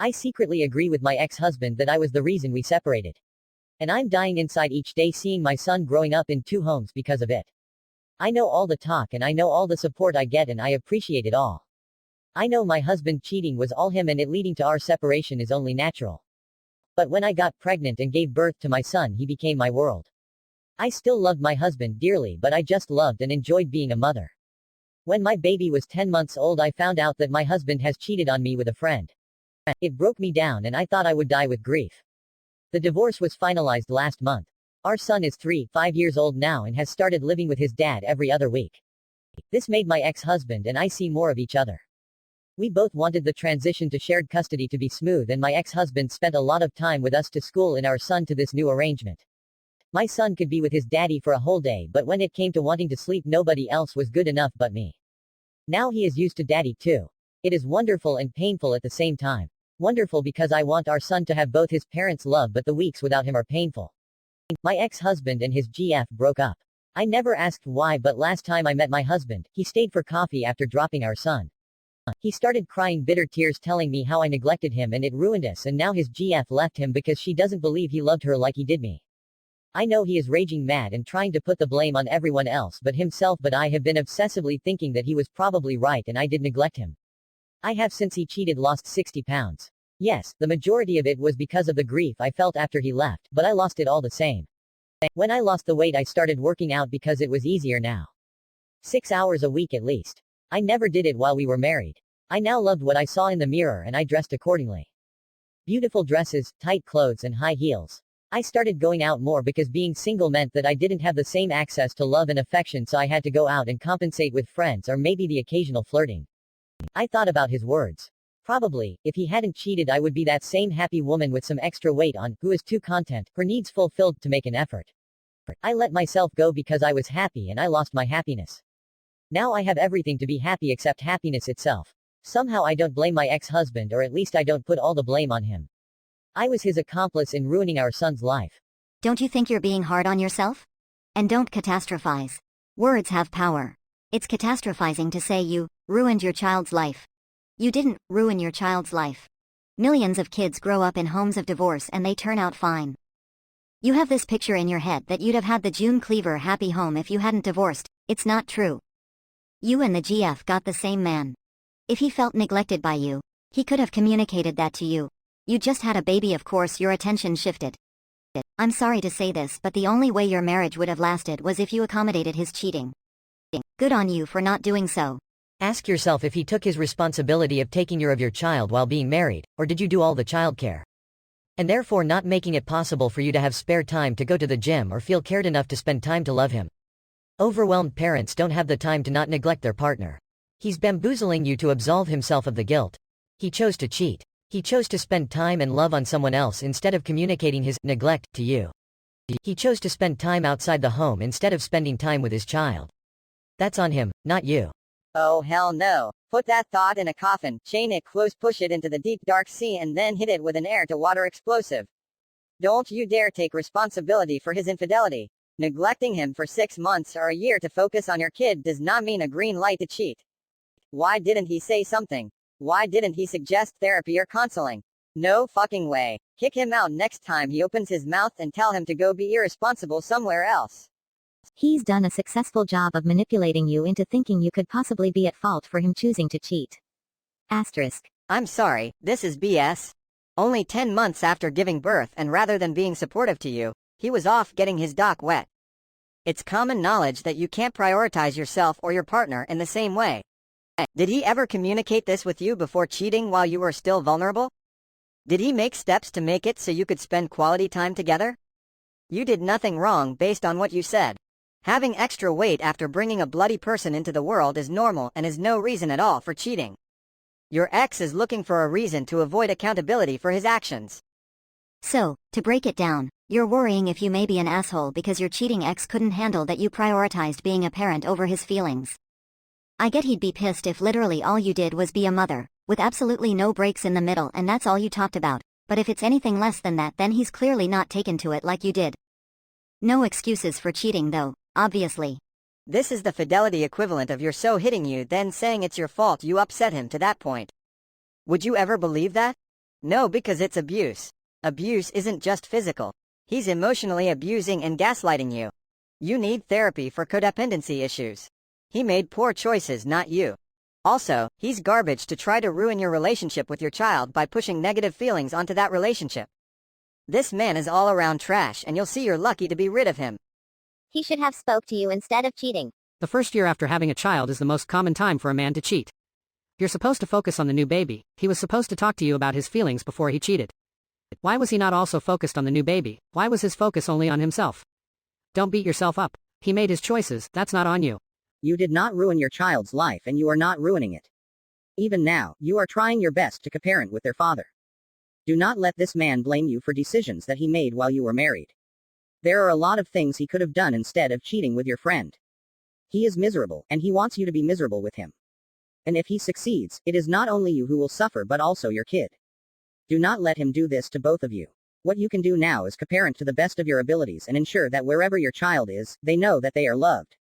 I secretly agree with my ex-husband that I was the reason we separated. And I'm dying inside each day seeing my son growing up in two homes because of it. I know all the talk and I know all the support I get and I appreciate it all. I know my husband cheating was all him and it leading to our separation is only natural. But when I got pregnant and gave birth to my son, he became my world. I still loved my husband dearly, but I just loved and enjoyed being a mother. When my baby was 10 months old, I found out that my husband has cheated on me with a friend. It broke me down and I thought I would die with grief. The divorce was finalized last month. Our son is 5 years old now and has started living with his dad every other week. This made my ex-husband and I see more of each other. We both wanted the transition to shared custody to be smooth and my ex-husband spent a lot of time with us to school in our son to this new arrangement. My son could be with his daddy for a whole day, but when it came to wanting to sleep, nobody else was good enough but me. Now he is used to daddy too. It is wonderful and painful at the same time. Wonderful because I want our son to have both his parents' love, but the weeks without him are painful. My ex-husband and his GF broke up. I never asked why, but last time I met my husband, he stayed for coffee after dropping our son. He started crying bitter tears telling me how I neglected him and it ruined us, and now his GF left him because she doesn't believe he loved her like he did me. I know he is raging mad and trying to put the blame on everyone else but himself, but I have been obsessively thinking that he was probably right and I did neglect him. I have since he cheated lost 60 pounds. Yes, the majority of it was because of the grief I felt after he left, but I lost it all the same. When I lost the weight I started working out because it was easier now. 6 hours a week at least. I never did it while we were married. I now loved what I saw in the mirror and I dressed accordingly. Beautiful dresses, tight clothes and high heels. I started going out more because being single meant that I didn't have the same access to love and affection, so I had to go out and compensate with friends or maybe the occasional flirting. I thought about his words. Probably, if he hadn't cheated I would be that same happy woman with some extra weight on, who is too content, her needs fulfilled to make an effort. I let myself go because I was happy and I lost my happiness. Now I have everything to be happy except happiness itself. Somehow I don't blame my ex-husband, or at least I don't put all the blame on him. I was his accomplice in ruining our son's life. Don't you think you're being hard on yourself? And don't catastrophize. Words have power. It's catastrophizing to say you ruined your child's life. You didn't ruin your child's life. Millions of kids grow up in homes of divorce and they turn out fine. You have this picture in your head that you'd have had the June Cleaver happy home if you hadn't divorced. It's not true. You and the GF got the same man. If he felt neglected by you, he could have communicated that to you. You just had a baby, of course your attention shifted. I'm sorry to say this, but the only way your marriage would have lasted was if you accommodated his cheating. Good on you for not doing so. Ask yourself if he took his responsibility of taking care of your child while being married, or did you do all the childcare? And therefore not making it possible for you to have spare time to go to the gym or feel cared enough to spend time to love him. Overwhelmed parents don't have the time to not neglect their partner. He's bamboozling you to absolve himself of the guilt. He chose to cheat. He chose to spend time and love on someone else instead of communicating his neglect to you. He chose to spend time outside the home instead of spending time with his child. That's on him, not you. Oh hell no. Put that thought in a coffin, chain it close, push it into the deep dark sea and then hit it with an air-to-water explosive. Don't you dare take responsibility for his infidelity. Neglecting him for 6 months or a year to focus on your kid does not mean a green light to cheat. Why didn't he say something? Why didn't he suggest therapy or counseling? No fucking way. Kick him out next time he opens his mouth and tell him to go be irresponsible somewhere else. He's done a successful job of manipulating you into thinking you could possibly be at fault for him choosing to cheat. Asterisk. I'm sorry, this is BS. Only 10 months after giving birth, and rather than being supportive to you, he was off getting his dock wet. It's common knowledge that you can't prioritize yourself or your partner in the same way. Did he ever communicate this with you before cheating while you were still vulnerable? Did he make steps to make it so you could spend quality time together? You did nothing wrong based on what you said. Having extra weight after bringing a bloody person into the world is normal and is no reason at all for cheating. Your ex is looking for a reason to avoid accountability for his actions. So, to break it down, you're worrying if you may be an asshole because your cheating ex couldn't handle that you prioritized being a parent over his feelings. I get he'd be pissed if literally all you did was be a mother, with absolutely no breaks in the middle and that's all you talked about, but if it's anything less than that then he's clearly not taken to it like you did. No excuses for cheating though, obviously. This is the fidelity equivalent of you're so hitting you then saying it's your fault you upset him to that point. Would you ever believe that? No, because it's abuse. Abuse isn't just physical. He's emotionally abusing and gaslighting you. You need therapy for codependency issues. He made poor choices, not you. Also, he's garbage to try to ruin your relationship with your child by pushing negative feelings onto that relationship. This man is all around trash, and you'll see you're lucky to be rid of him. He should have spoke to you instead of cheating. The first year after having a child is the most common time for a man to cheat. You're supposed to focus on the new baby. He was supposed to talk to you about his feelings before he cheated. Why was he not also focused on the new baby? Why was his focus only on himself? Don't beat yourself up. He made his choices, that's not on you. You did not ruin your child's life and you are not ruining it. Even now, you are trying your best to co-parent with their father. Do not let this man blame you for decisions that he made while you were married. There are a lot of things he could have done instead of cheating with your friend. He is miserable, and he wants you to be miserable with him. And if he succeeds, it is not only you who will suffer but also your kid. Do not let him do this to both of you. What you can do now is co-parent to the best of your abilities and ensure that wherever your child is, they know that they are loved.